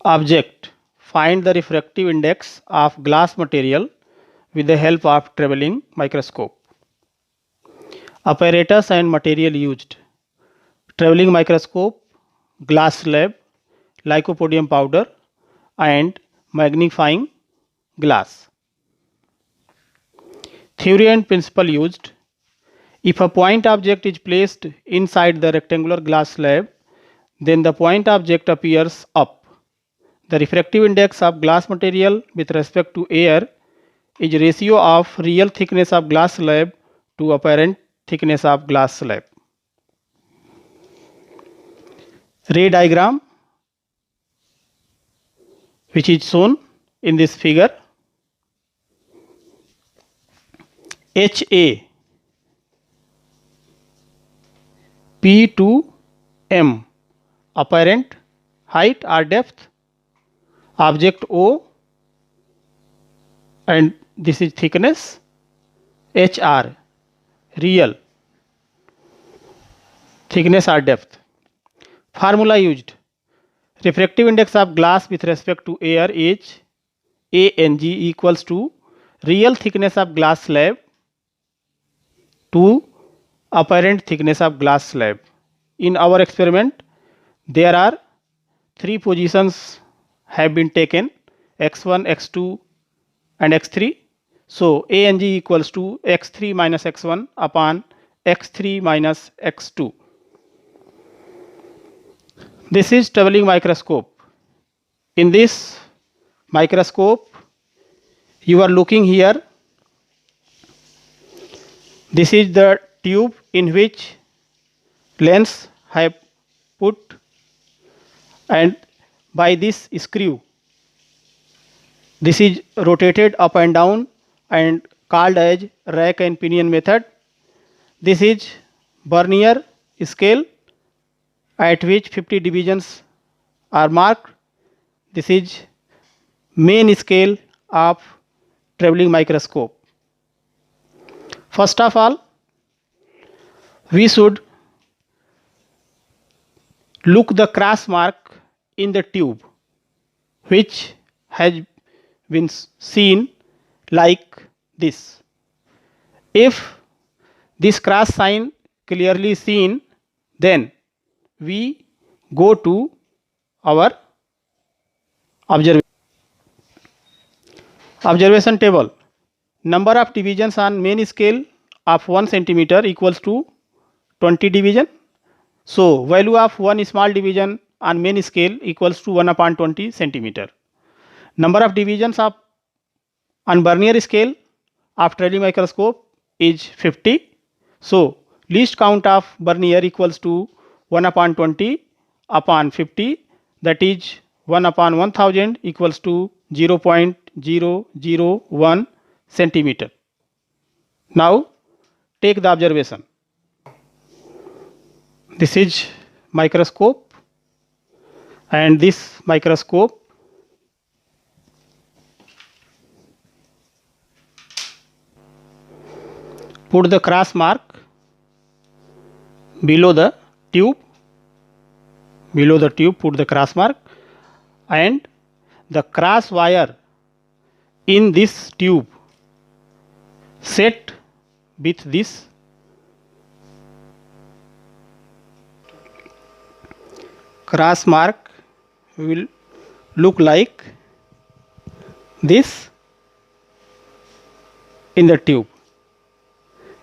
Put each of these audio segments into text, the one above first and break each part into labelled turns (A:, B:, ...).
A: Object. Find the refractive index of glass material with the help of traveling microscope. Apparatus and material used. Traveling microscope, glass slab, lycopodium powder and magnifying glass. Theory and principle used. If a point object is placed inside the rectangular glass slab, then the point object appears up. The refractive index of glass material with respect to air is ratio of real thickness of glass slab to apparent thickness of glass slab. Ray diagram, which is shown in this figure. HA P to M, apparent height or depth. Object O, and this is thickness. HR, real thickness or depth. Formula used. Refractive index of glass with respect to air is ANG equals to real thickness of glass slab to apparent thickness of glass slab. In our experiment, there are three positions have been taken, x1, x2 and x3. So ANG equals to x3 minus x1 upon x3 minus x2. This is traveling microscope. In this microscope, you are looking here. This is the tube in which lens have put, and by this screw, this is rotated up and down and called as rack and pinion method. This is vernier scale at which 50 divisions are marked. This is main scale of traveling microscope. First of all, we should look the cross mark in the tube, which has been seen like this. If this cross sign clearly seen, then we go to our observation table. Number of divisions on main scale of 1 centimeter equals to 20 division. So value of one small division on main scale equals to 1 upon 20 centimeter. Number of divisions of on vernier scale of traveling microscope is 50. So least count of vernier equals to 1 upon 20 upon 50, that is 1 upon 1000 equals to 0.001 centimeter. Now take the observation. This is microscope, and this microscope put the cross mark below the tube. Below the tube put the cross mark, and the cross wire in this tube set with this cross mark will look like this in the tube,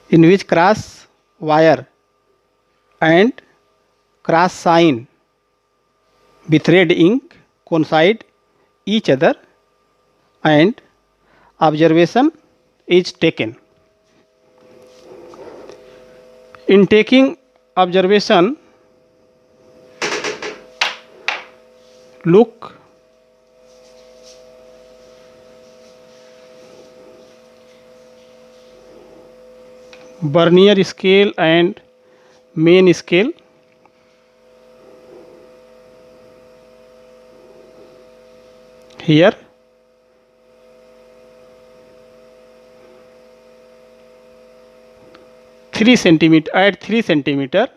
A: in which cross wire and cross sign with red ink coincide each other, and observation is taken. In taking observation, look vernier scale and main scale. Here at 3 centimeter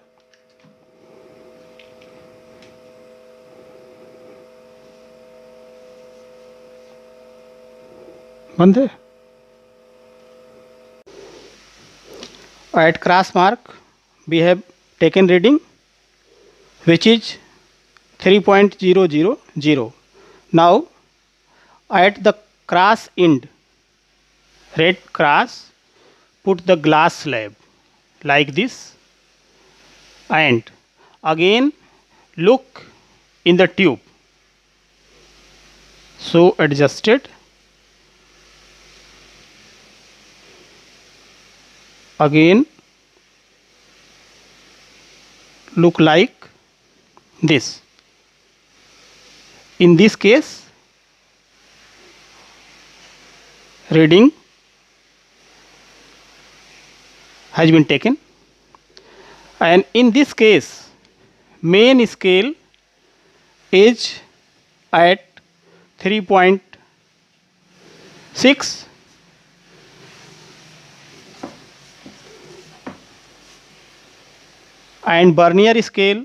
A: बंद है. At cross mark we have taken reading which is 3.000. Now at the cross end, red cross, put the glass slab like this, and again look in the tube. So adjusted. Again look like this. In this case, reading has been taken, and in this case main scale is at 3.6 and Vernier scale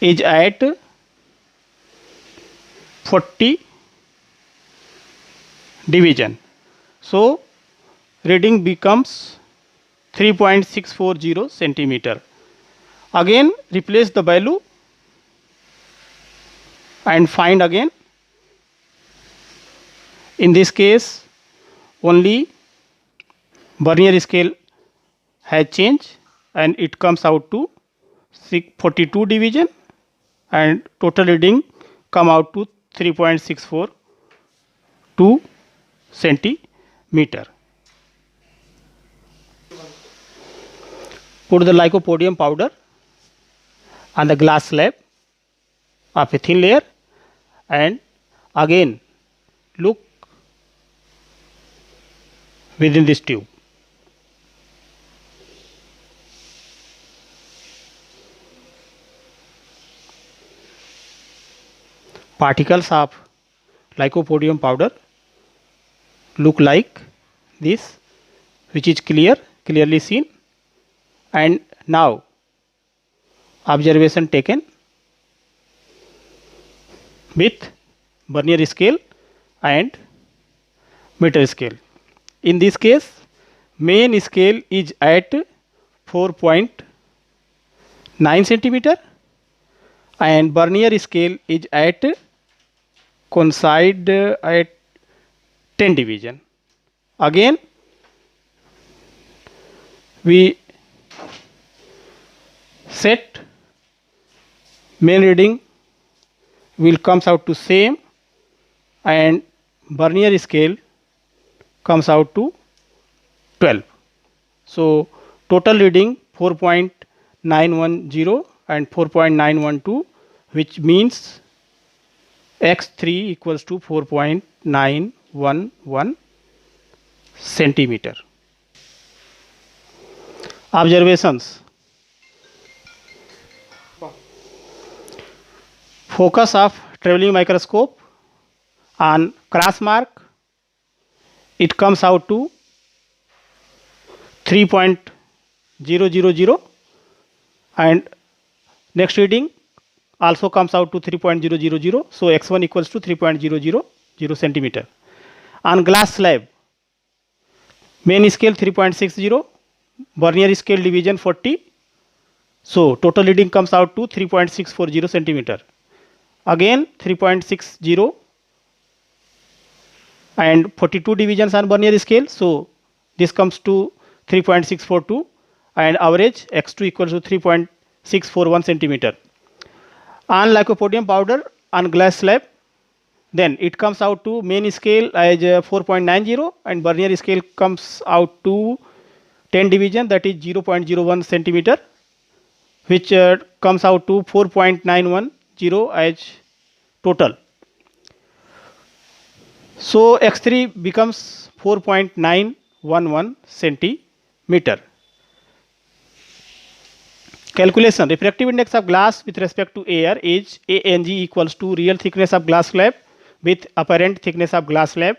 A: is at 40 division. So reading becomes 3.640 centimeter. Again replace the value and find again. In this case only Vernier scale has changed and it comes out to 42 division and total reading come out to 3.642 centimeter. Put the lycopodium powder on the glass slab of a thin layer and again look within this tube. Particles of lycopodium powder look like this, which is clearly seen, and now observation taken with Vernier scale and meter scale. In this case main scale is at 4.9 centimeter and Vernier scale is at coincide at 10 division. Again we set main reading will comes out to same and Vernier scale comes out to 12. So total reading 4.910 and 4.912, which means x3 equals to 4.911 centimeter. Observations. Focus of travelling microscope on cross mark, it comes out to 3.000 and next reading also comes out to 3.000. So x1 equals to 3.000 centimeter. On glass slab, main scale 3.60, Vernier scale division 40. So total reading comes out to 3.640 centimeter. Again 3.60 and 42 divisions on Vernier scale. So this comes to 3.642 and average x2 equals to 3.641 centimeter. On lycopodium powder on glass slab, then it comes out to main scale as 4.90 and Vernier scale comes out to 10 division, that is 0.01 centimeter, which comes out to 4.910 as total. So x3 becomes 4.911 centimeter. Calculation. Refractive index of glass with respect to air is ANG equals to real thickness of glass slab with apparent thickness of glass slab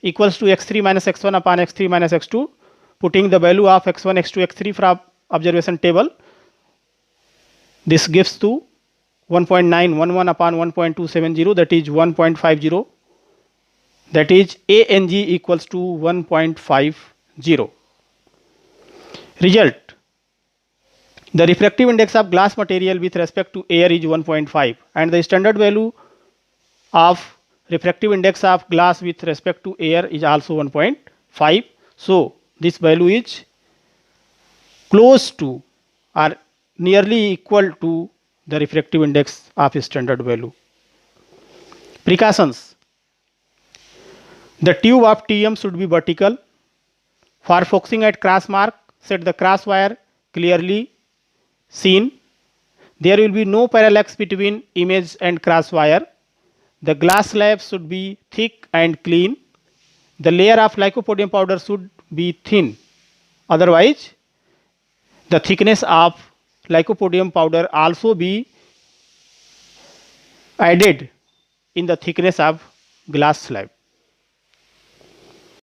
A: equals to x3 minus x1 upon x3 minus x2. Putting the value of x1, x2, x3 from observation table, this gives to 1.911 upon 1.270, that is 1.50. That is ANG equals to 1.50. Result: the refractive index of glass material with respect to air is 1.5 and the standard value of refractive index of glass with respect to air is also 1.5. So this value is close to or nearly equal to the refractive index of standard value. Precautions: the tube of TM should be vertical. For focusing at cross mark, set the cross wire clearly seen. There will be no parallax between image and cross wire. The glass slab should be thick and clean. The layer of lycopodium powder should be thin. Otherwise, the thickness of lycopodium powder also be added in the thickness of glass slab.